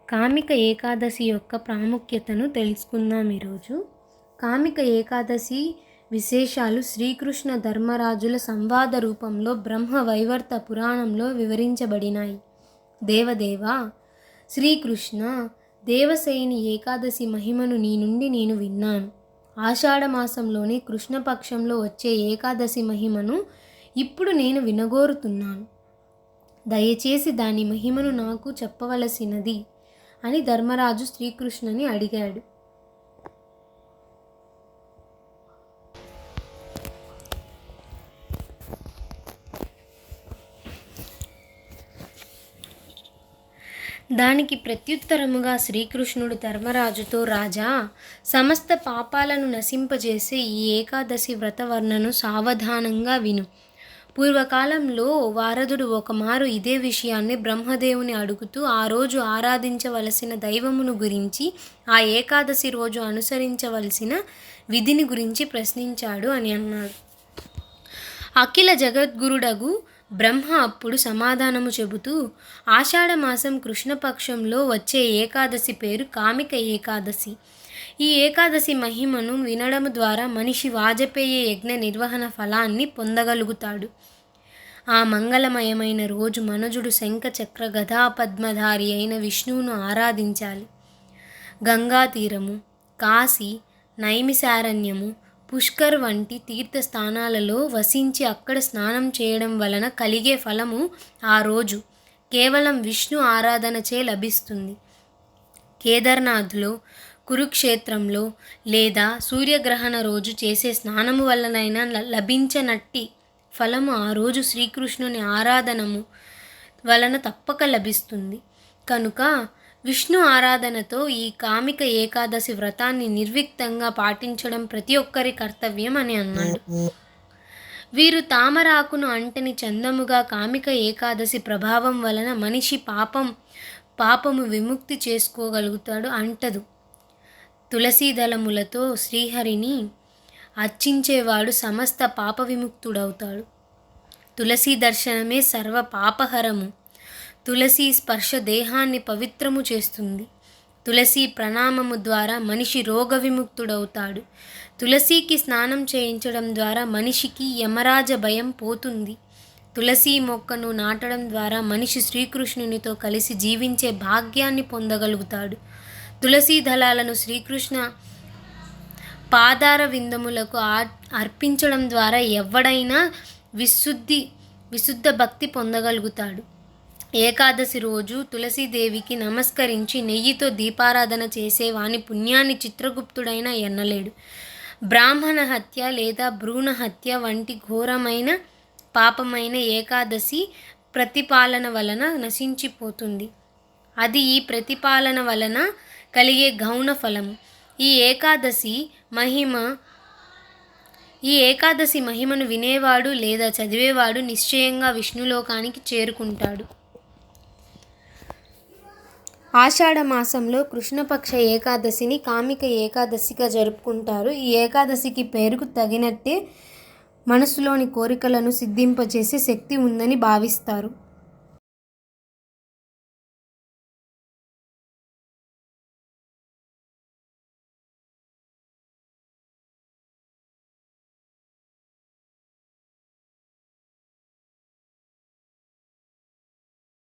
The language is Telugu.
కామిక ఏకాదశి యొక్క ప్రాముఖ్యతను తెలుసుకుందాం ఈరోజు. కామిక ఏకాదశి విశేషాలు శ్రీకృష్ణ ధర్మరాజుల సంవాద రూపంలో బ్రహ్మ వైవర్త పురాణంలో వివరించబడినాయి. దేవదేవా శ్రీకృష్ణ, దేవసేని ఏకాదశి మహిమను నీ నుండి నేను విన్నాను. ఆషాఢమాసంలోని కృష్ణపక్షంలో వచ్చే ఏకాదశి మహిమను ఇప్పుడు నేను వినగోరుతున్నాను. దయచేసి దాని మహిమను నాకు చెప్పవలసినది అని ధర్మరాజు శ్రీకృష్ణుని అడిగాడు. దానికి ప్రత్యుత్తరముగా శ్రీకృష్ణుడు ధర్మరాజుతో, రాజా, సమస్త పాపాలను నశింపజేసే ఈ ఏకాదశి వ్రతవర్ణను సావధానంగా విను. పూర్వకాలంలో వారధుడు ఒకమారు ఇదే విషయాన్ని బ్రహ్మదేవుని అడుగుతూ ఆ రోజు ఆరాధించవలసిన దైవమును గురించి, ఆ ఏకాదశి రోజు అనుసరించవలసిన విధిని గురించి ప్రశ్నించాడు అని అన్నాడు. అఖిల జగద్గురుడగు బ్రహ్మ అప్పుడు సమాధానము చెబుతూ, ఆషాఢమాసం కృష్ణపక్షంలో వచ్చే ఏకాదశి పేరు కామిక ఏకాదశి. ఈ ఏకాదశి మహిమను వినడం ద్వారా మనిషి వాజపేయ యజ్ఞ నిర్వహణ ఫలాన్ని పొందగలుగుతాడు. ఆ మంగళమయమైన రోజు మనుజుడు శంఖ చక్ర గదా పద్మధారి అయిన విష్ణువును ఆరాధించాలి. గంగా తీరము, కాశీ, నైమిసారణ్యము, పుష్కర్ వంటి తీర్థస్థానాలలో వసించి అక్కడ స్నానం చేయడం వలన కలిగే ఫలము ఆ రోజు కేవలం విష్ణు ఆరాధనచే లభిస్తుంది. కేదార్నాథ్లో, కురుక్షేత్రంలో లేదా సూర్యగ్రహణ రోజు చేసే స్నానము వలనైనా లభించనట్టి ఫలము ఆ రోజు శ్రీకృష్ణుని ఆరాధనము వలన తప్పక లభిస్తుంది. కనుక విష్ణు ఆరాధనతో ఈ కామిక ఏకాదశి వ్రతాన్ని నిర్విఘ్నంగా పాటించడం ప్రతి ఒక్కరి కర్తవ్యం అని అన్నాడు. వీరు తామరాకును అంటని చందముగా కామిక ఏకాదశి ప్రభావం వలన మనిషి పాపము విముక్తి చేసుకోగలుగుతాడు, అంటదు. తులసీ దళములతో శ్రీహరిని అర్చించేవాడు సమస్త పాప విముక్తుడవుతాడు. తులసీ దర్శనమే సర్వ పాపహరము. తులసీ స్పర్శ దేహాన్ని పవిత్రము చేస్తుంది. తులసీ ప్రణామము ద్వారా మనిషి రోగ విముక్తుడవుతాడు. తులసీకి స్నానం చేయించడం ద్వారా మనిషికి యమరాజ భయం పోతుంది. తులసీ మొక్కను నాటడం ద్వారా మనిషి శ్రీకృష్ణునితో కలిసి జీవించే భాగ్యాన్ని పొందగలుగుతాడు. తులసీ దళాలను శ్రీకృష్ణ పాదార విందములకు అర్పించడం ద్వారా ఎవడైనా విశుద్ధ భక్తి పొందగలుగుతాడు. ఏకాదశి రోజు తులసీదేవికి నమస్కరించి నెయ్యితో దీపారాధన చేసే వాని పుణ్యాన్ని చిత్రగుప్తుడైనా ఎన్నలేడు. బ్రాహ్మణ హత్య లేదా భ్రూణ హత్య వంటి ఘోరమైన పాపమైన ఏకాదశి ప్రతిపాలన వలన నశించిపోతుంది. అది ఈ ప్రతిపాలన వలన కలిగే గౌణ ఫలము. ఈ ఏకాదశి మహిమను వినేవాడు లేదా చదివేవాడు నిశ్చయంగా విష్ణులోకానికి చేరుకుంటాడు. ఆషాఢ మాసంలో కృష్ణపక్ష ఏకాదశిని కామిక ఏకాదశిగా జరుపుకుంటారు. ఈ ఏకాదశికి పేరుకు తగినట్టే మనసులోని కోరికలను సిద్ధింపజేసే శక్తి ఉందని భావిస్తారు.